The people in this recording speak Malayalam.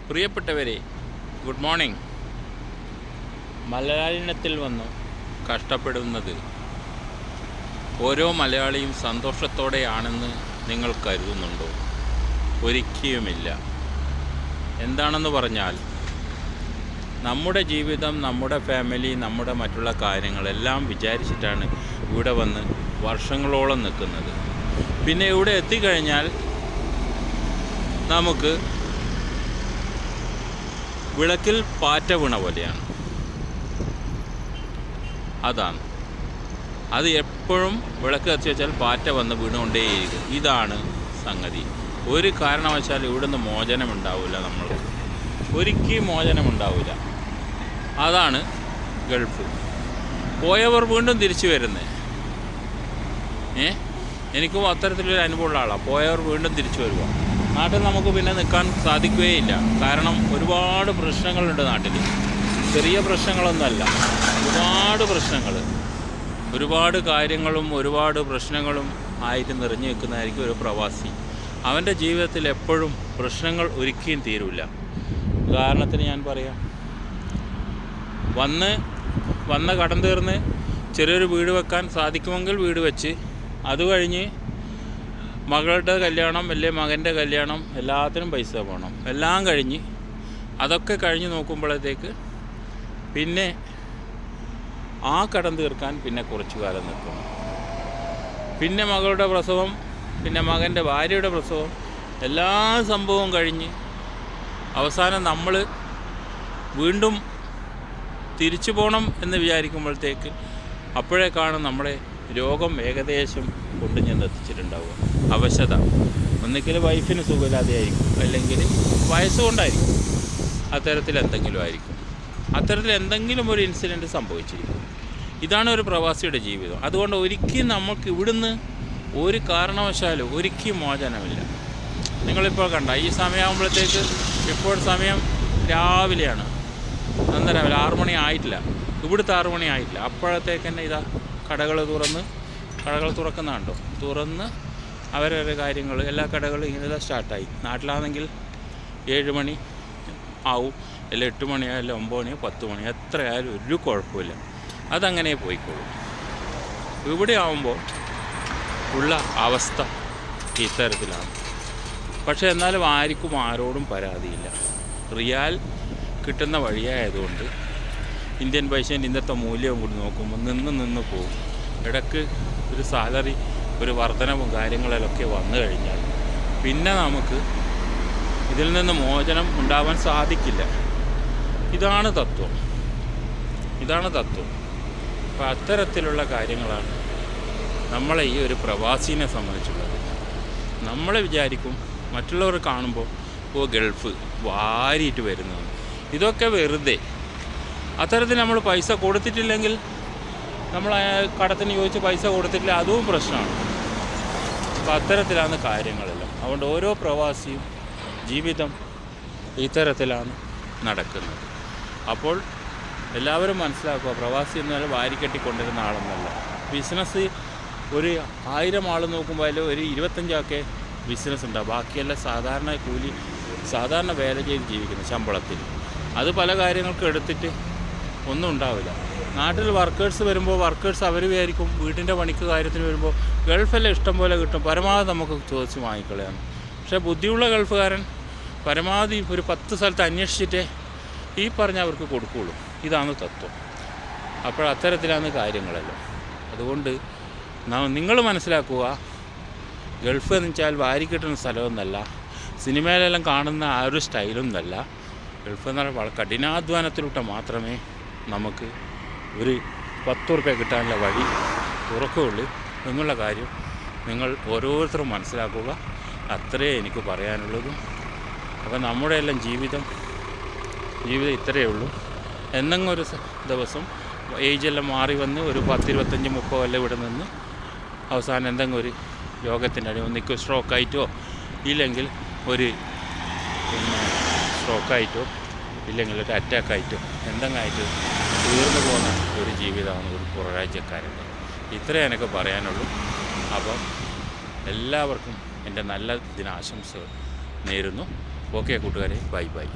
പ്രിയപ്പെട്ടവരെ, ഗുഡ് മോർണിംഗ്. മലയാളത്തിൽ വന്ന് കഷ്ടപ്പെടുന്നത് ഓരോ മലയാളിയും സന്തോഷത്തോടെയാണെന്ന് നിങ്ങൾ കരുതുന്നുണ്ടോ? ഒരിക്കലുമില്ല. എന്താണെന്ന് പറഞ്ഞാൽ, നമ്മുടെ ജീവിതം, നമ്മുടെ ഫാമിലി, നമ്മുടെ മറ്റുള്ള കാര്യങ്ങളെല്ലാം വിചാരിച്ചിട്ടാണ് ഇവിടെ വന്ന് വർഷങ്ങളോളം നിൽക്കുന്നത്. പിന്നെ ഇവിടെ എത്തിക്കഴിഞ്ഞാൽ നമുക്ക് വിളക്കിൽ പാറ്റ വീണ പോലെയാണ്. അതാണ് അത്. എപ്പോഴും വിളക്ക് കത്തിച്ച് വെച്ചാൽ പാറ്റ വന്ന് വീണുകൊണ്ടേയിരിക്കും. ഇതാണ് സംഗതി. ഒരു കാരണവശാൽ ഇവിടുന്ന് മോചനമുണ്ടാവില്ല. നമ്മൾക്ക് ഒരിക്കലും മോചനമുണ്ടാവില്ല. അതാണ് ഗൾഫ്. പോയവർ വീണ്ടും തിരിച്ചു വരുന്നത്. എനിക്കും അത്തരത്തിലൊരു അനുഭവമുള്ള ആളാണ്. പോയവർ വീണ്ടും തിരിച്ചു വരുക. നാട്ടിൽ നമുക്ക് പിന്നെ നിൽക്കാൻ സാധിക്കുകയില്ല. കാരണം ഒരുപാട് പ്രശ്നങ്ങളുണ്ട് നാട്ടിൽ. ചെറിയ പ്രശ്നങ്ങളൊന്നുമല്ല, ഒരുപാട് പ്രശ്നങ്ങൾ, ഒരുപാട് കാര്യങ്ങളും ഒരുപാട് പ്രശ്നങ്ങളും ആയിട്ട് നിറഞ്ഞു നിൽക്കുന്നതായിരിക്കും ഒരു പ്രവാസി. അവൻ്റെ ജീവിതത്തിൽ എപ്പോഴും പ്രശ്നങ്ങൾ ഒരിക്കലും തീരില്ല. ഉദാഹരണത്തിന് ഞാൻ പറയാം, വന്ന് കടം തീർന്ന് ചെറിയൊരു വീട് വെക്കാൻ സാധിക്കുമെങ്കിൽ വീട് വെച്ച്, അത് കഴിഞ്ഞ് മകളുടെ കല്യാണം, വലിയ മകൻ്റെ കല്യാണം, എല്ലാത്തിനും പൈസ വേണം. എല്ലാം കഴിഞ്ഞ് അതൊക്കെ കഴിഞ്ഞ് നോക്കുമ്പോഴത്തേക്ക് പിന്നെ ആ കടം തീർക്കാൻ പിന്നെ കുറച്ചു കാലം നിൽക്കണം. പിന്നെ മകളുടെ പ്രസവം, പിന്നെ മകൻ്റെ ഭാര്യയുടെ പ്രസവം, എല്ലാ സംഭവവും കഴിഞ്ഞ് അവസാനം നമ്മൾ വീണ്ടും തിരിച്ചു പോകണം എന്ന് വിചാരിക്കുമ്പോഴത്തേക്ക് അപ്പോഴേക്കാണ് നമ്മുടെ രോഗം ഏകദേശം കൊണ്ടു ചെന്നെത്തിച്ചിട്ടുണ്ടാവുക. അവശത. ഒന്നുകിൽ വൈഫിന് സുഖമില്ലാതെയായിരിക്കും, അല്ലെങ്കിൽ വയസ്സുകൊണ്ടായിരിക്കും, അത്തരത്തിൽ എന്തെങ്കിലും ഒരു ഇൻസിഡൻറ്റ് സംഭവിച്ചിരിക്കും. ഇതാണ് ഒരു പ്രവാസിയുടെ ജീവിതം. അതുകൊണ്ട് ഒരിക്കലും നമുക്ക് ഇവിടുന്ന് ഒരു കാരണവശാലും ഒരിക്കലും മോചനമില്ല. നിങ്ങളിപ്പോൾ കണ്ട ഈ സമയമാകുമ്പോഴത്തേക്ക്, ഇപ്പോൾ സമയം രാവിലെയാണ്, രാവിലെ 6 മണി ആയിട്ടില്ല. ഇവിടുത്തെ 6 മണി ആയിട്ടില്ല. അപ്പോഴത്തേക്ക് തന്നെ ഇതാ കടകൾ തുറക്കുന്നുണ്ടോ, തുറന്ന് അവരവരുടെ കാര്യങ്ങൾ, എല്ലാ കടകളും ഇങ്ങനെ സ്റ്റാർട്ടായി. നാട്ടിലാണെങ്കിൽ 7 മണി ആവും, അല്ല 8 മണിയായാലും 9 മണിയോ 10 മണിയോ, എത്രയായാലും ഒരു കുഴപ്പമില്ല. അതങ്ങനെ പോയിക്കോളും. ഇവിടെ ആവുമ്പോൾ ഉള്ള അവസ്ഥ ഇത്തരത്തിലാണ്. പക്ഷേ എന്നാലും ആരോടും പരാതിയില്ല. റിയാൽ കിട്ടുന്ന വഴിയായതുകൊണ്ട് ഇന്ത്യൻ പൈസേൻ്റെ ഇന്നത്തെ മൂല്യവും കൂടി നോക്കുമ്പോൾ നിന്ന് പോകും. ഇടയ്ക്ക് ഒരു സാലറി, ഒരു വർധനവും കാര്യങ്ങളിലൊക്കെ വന്നു കഴിഞ്ഞാൽ പിന്നെ നമുക്ക് ഇതിൽ നിന്ന് മോചനം ഉണ്ടാവാൻ സാധിക്കില്ല. ഇതാണ് തത്വം. അപ്പോൾ അത്തരത്തിലുള്ള കാര്യങ്ങളാണ് നമ്മളെ ഈ ഒരു പ്രവാസീനെ സംബന്ധിച്ചുള്ളത്. നമ്മളെ വിചാരിക്കും മറ്റുള്ളവർ കാണുമ്പോൾ ഗൾഫ് വാരിയിട്ട് വരുന്നത്, ഇതൊക്കെ വെറുതെ. അത്തരത്തിൽ നമ്മൾ പൈസ കൊടുത്തിട്ടില്ലെങ്കിൽ, നമ്മൾ കടത്തിന് ചോദിച്ച് പൈസ കൊടുത്തിട്ടില്ല, അതും പ്രശ്നമാണ്. അപ്പോൾ അത്തരത്തിലാണ് കാര്യങ്ങളെല്ലാം. അതുകൊണ്ട് ഓരോ പ്രവാസിയും ജീവിതം ഇത്തരത്തിലാണ് നടക്കുന്നത്. അപ്പോൾ എല്ലാവരും മനസ്സിലാക്കുക, പ്രവാസി എന്നാൽ വാരിക്കെട്ടിക്കൊണ്ടിരുന്ന ആളൊന്നല്ല. ബിസിനസ് ഒരു 1000 ആൾ നോക്കുമ്പോൾ അതിൽ ഒരു 25 ബിസിനസ് ഉണ്ടാവും. ബാക്കിയെല്ലാം സാധാരണ കൂലി, സാധാരണ വേല ചെയ്ത് ജീവിക്കുന്ന ശമ്പളത്തിൽ. അത് പല കാര്യങ്ങൾക്ക് എടുത്തിട്ട് ഒന്നും ഉണ്ടാവില്ല. നാട്ടിൽ വർക്കേഴ്സ് വരുമ്പോൾ അവർ വിചാരിക്കും വീട്ടിൻ്റെ പണിക്ക് കാര്യത്തിന് വരുമ്പോൾ ഗൾഫെല്ലാം ഇഷ്ടം പോലെ കിട്ടും, പരമാവധി നമുക്ക് ചോദിച്ച് വാങ്ങിക്കളയാണ്. പക്ഷേ ബുദ്ധിയുള്ള ഗൾഫുകാരൻ പരമാവധി ഒരു 10 സ്ഥലത്ത് അന്വേഷിച്ചിട്ടേ ഈ പറഞ്ഞ അവർക്ക് കൊടുക്കുകയുള്ളൂ. ഇതാണ് തത്വം. അപ്പോൾ അത്തരത്തിലാണ് കാര്യങ്ങളെല്ലാം. അതുകൊണ്ട് നിങ്ങൾ മനസ്സിലാക്കുക, ഗൾഫ് എന്ന് വെച്ചാൽ വാരിക്കിട്ടുന്ന സ്ഥലമൊന്നല്ല, സിനിമയിലെല്ലാം കാണുന്ന ആ ഒരു സ്റ്റൈലൊന്നല്ല. ഗൾഫ് എന്ന് പറഞ്ഞാൽ കഠിനാധ്വാനത്തിലൂടെ മാത്രമേ നമുക്ക് ഒരു 10 ഉറുപ്യ കിട്ടാനുള്ള വഴി തുറക്കുകയുള്ളൂ എന്നുള്ള കാര്യം നിങ്ങൾ ഓരോരുത്തരും മനസ്സിലാക്കുക. അത്രയേ എനിക്ക് പറയാനുള്ളൂ. അപ്പോൾ നമ്മുടെ എല്ലാം ജീവിതം ഇത്രയേ ഉള്ളൂ. എന്തെങ്കിലും ഒരു ദിവസം ഏജെല്ലാം മാറി വന്ന് ഒരു 10, 25, 30 കൊല്ലം ഇവിടെ നിന്ന് അവസാനം എന്തെങ്കിലും ഒരു രോഗത്തിൻ്റെ ഒന്നിക്ക് സ്ട്രോക്കായിട്ടോ, ഇല്ലെങ്കിൽ ഒരു സ്ട്രോക്കായിട്ടോ, ഇല്ലെങ്കിൽ ഒരു അറ്റാക്കായിട്ടോ, എന്തെങ്കിലും ആയിട്ട് തീർന്നു പോകുന്ന ഒരു ജീവിതമാണ് ഒരു പുറരാജ്യക്കാരൻ്റെ. ഇത്രയേ എനിക്ക് പറയാനുള്ളൂ. അപ്പം എല്ലാവർക്കും എൻ്റെ നല്ല ദിനാശംസകൾ നേരുന്നു. ഓക്കെ കൂട്ടുകാരെ, ബൈ.